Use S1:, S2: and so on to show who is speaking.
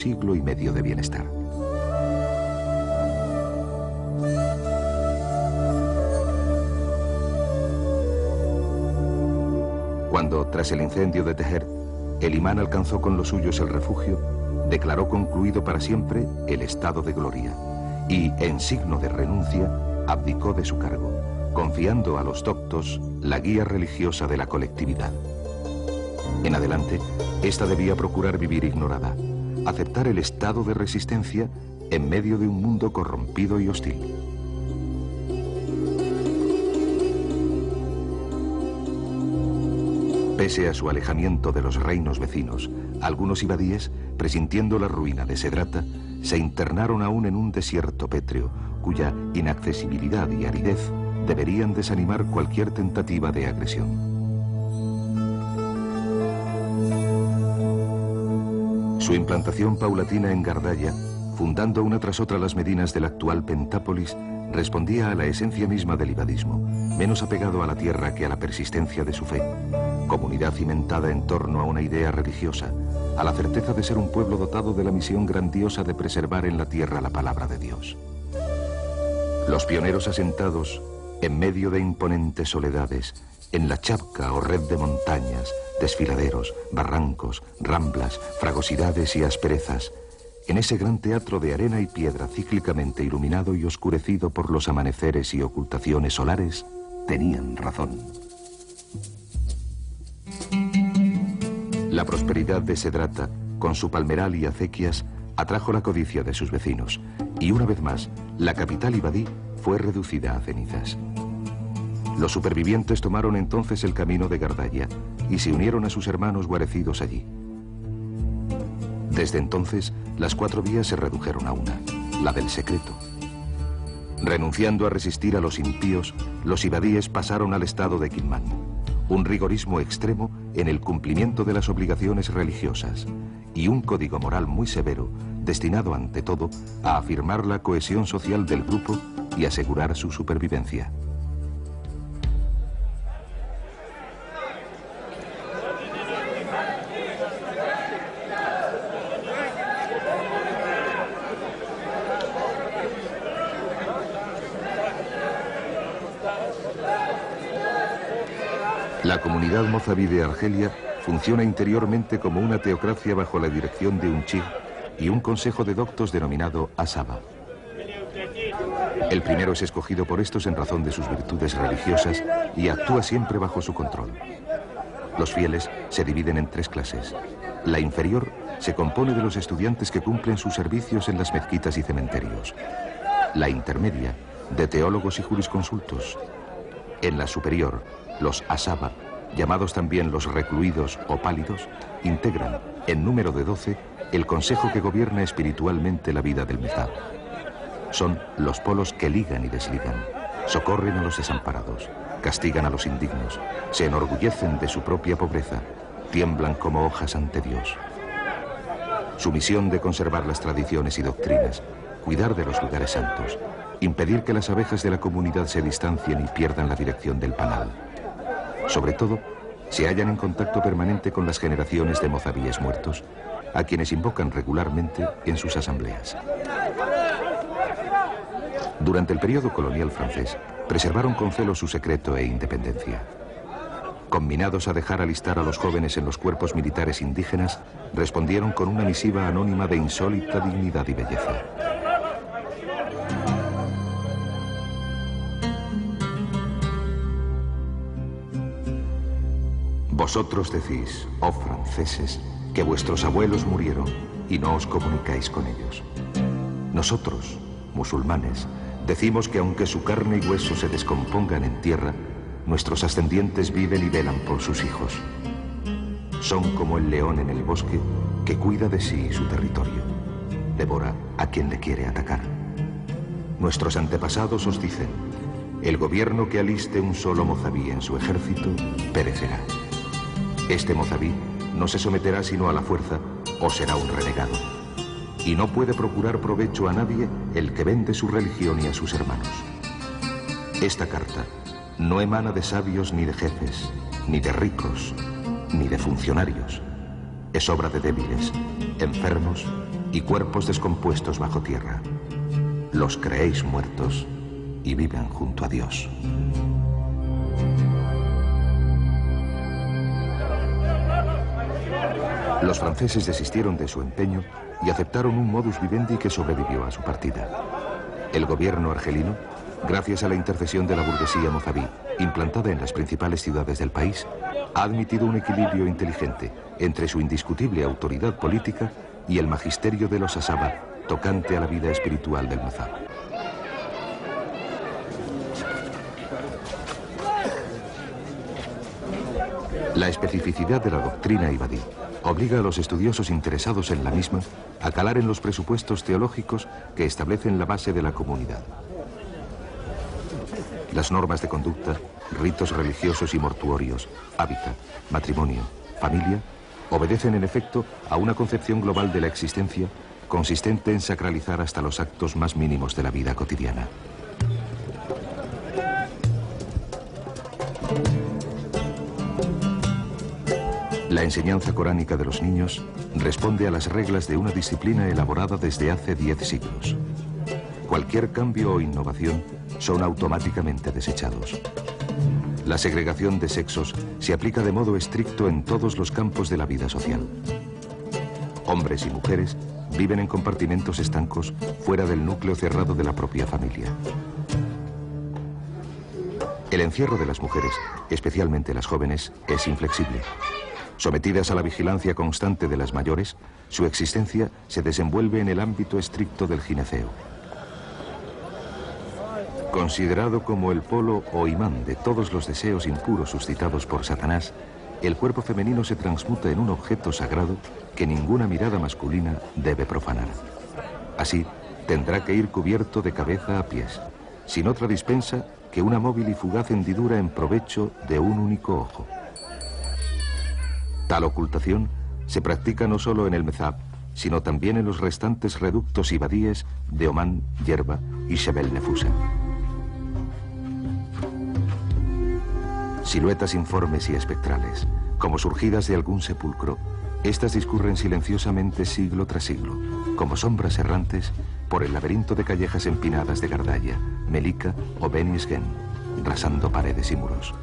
S1: siglo y medio de bienestar. Cuando, tras el incendio de Teher, el imán alcanzó con los suyos el refugio, declaró concluido para siempre el estado de gloria y, en signo de renuncia, abdicó de su cargo, confiando a los doctos la guía religiosa de la colectividad. En adelante, esta debía procurar vivir ignorada, aceptar el estado de resistencia en medio de un mundo corrompido y hostil. Pese a su alejamiento de los reinos vecinos, algunos ibadíes, presintiendo la ruina de Sedrata, se internaron aún en un desierto pétreo, cuya inaccesibilidad y aridez deberían desanimar cualquier tentativa de agresión. Su implantación paulatina en Gardaya, fundando una tras otra las medinas del actual Pentápolis, respondía a la esencia misma del ibadismo, menos apegado a la tierra que a la persistencia de su fe, comunidad cimentada en torno a una idea religiosa, a la certeza de ser un pueblo dotado de la misión grandiosa de preservar en la tierra la palabra de Dios. Los pioneros asentados en medio de imponentes soledades, en la chapca o red de montañas, desfiladeros, barrancos, ramblas, fragosidades y asperezas, en ese gran teatro de arena y piedra cíclicamente iluminado y oscurecido por los amaneceres y ocultaciones solares, tenían razón. La prosperidad de Sedrata, con su palmeral y acequias, atrajo la codicia de sus vecinos, y una vez más, la capital ibadí fue reducida a cenizas. Los supervivientes tomaron entonces el camino de Gardaya y se unieron a sus hermanos guarecidos allí. Desde entonces, las 4 vías se redujeron a una, la del secreto. Renunciando a resistir a los impíos, los ibadíes pasaron al estado de Kilmán, un rigorismo extremo en el cumplimiento de las obligaciones religiosas y un código moral muy severo, destinado ante todo a afirmar la cohesión social del grupo y asegurar su supervivencia. La comunidad mozaví de Argelia funciona interiormente como una teocracia bajo la dirección de un chig y un consejo de doctos denominado Asaba. El primero es escogido por estos en razón de sus virtudes religiosas y actúa siempre bajo su control. Los fieles se dividen en 3 clases. La inferior se compone de los estudiantes que cumplen sus servicios en las mezquitas y cementerios. La intermedia, de teólogos y jurisconsultos. En la superior, los asaba, llamados también los recluidos o pálidos, integran, en número de 12, el consejo que gobierna espiritualmente la vida del mezab. Son los polos que ligan y desligan, socorren a los desamparados, castigan a los indignos, se enorgullecen de su propia pobreza, tiemblan como hojas ante Dios. Su misión de conservar las tradiciones y doctrinas, cuidar de los lugares santos, impedir que las abejas de la comunidad se distancien y pierdan la dirección del panal. Sobre todo, se hallan en contacto permanente con las generaciones de mozavíes muertos, a quienes invocan regularmente en sus asambleas. Durante el periodo colonial francés, preservaron con celo su secreto e independencia. Combinados a dejar alistar a los jóvenes en los cuerpos militares indígenas, respondieron con una misiva anónima de insólita dignidad y belleza. Vosotros decís, oh franceses, que vuestros abuelos murieron y no os comunicáis con ellos. Nosotros, musulmanes, decimos que aunque su carne y hueso se descompongan en tierra, nuestros ascendientes viven y velan por sus hijos. Son como el león en el bosque que cuida de sí y su territorio. Devora a quien le quiere atacar. Nuestros antepasados os dicen, el gobierno que aliste un solo mozaví en su ejército perecerá. Este mozaví no se someterá sino a la fuerza o será un renegado. Y no puede procurar provecho a nadie el que vende su religión y a sus hermanos. Esta carta no emana de sabios ni de jefes, ni de ricos, ni de funcionarios. Es obra de débiles, enfermos y cuerpos descompuestos bajo tierra. Los creéis muertos y viven junto a Dios. Los franceses desistieron de su empeño y aceptaron un modus vivendi que sobrevivió a su partida. El gobierno argelino, gracias a la intercesión de la burguesía mozabí, implantada en las principales ciudades del país, ha admitido un equilibrio inteligente entre su indiscutible autoridad política y el magisterio de los Asaba, tocante a la vida espiritual del mazhab. La especificidad de la doctrina ibadí obliga a los estudiosos interesados en la misma a calar en los presupuestos teológicos que establecen la base de la comunidad. Las normas de conducta, ritos religiosos y mortuorios, hábitat, matrimonio, familia, obedecen en efecto a una concepción global de la existencia consistente en sacralizar hasta los actos más mínimos de la vida cotidiana. La enseñanza coránica de los niños responde a las reglas de una disciplina elaborada desde hace 10 siglos. Cualquier cambio o innovación son automáticamente desechados. La segregación de sexos se aplica de modo estricto en todos los campos de la vida social. Hombres y mujeres viven en compartimentos estancos fuera del núcleo cerrado de la propia familia. El encierro de las mujeres, especialmente las jóvenes, es inflexible. Sometidas a la vigilancia constante de las mayores, su existencia se desenvuelve en el ámbito estricto del gineceo. Considerado como el polo o imán de todos los deseos impuros suscitados por Satanás, el cuerpo femenino se transmuta en un objeto sagrado que ninguna mirada masculina debe profanar. Así, tendrá que ir cubierto de cabeza a pies, sin otra dispensa que una móvil y fugaz hendidura en provecho de un único ojo. Tal ocultación se practica no solo en el mezhab, sino también en los restantes reductos ibadíes de Omán, Yerba y Jebel Nefusa. Siluetas informes y espectrales, como surgidas de algún sepulcro, estas discurren silenciosamente siglo tras siglo, como sombras errantes, por el laberinto de callejas empinadas de Gardaya, Melika o Ben Isgen, rasando paredes y muros.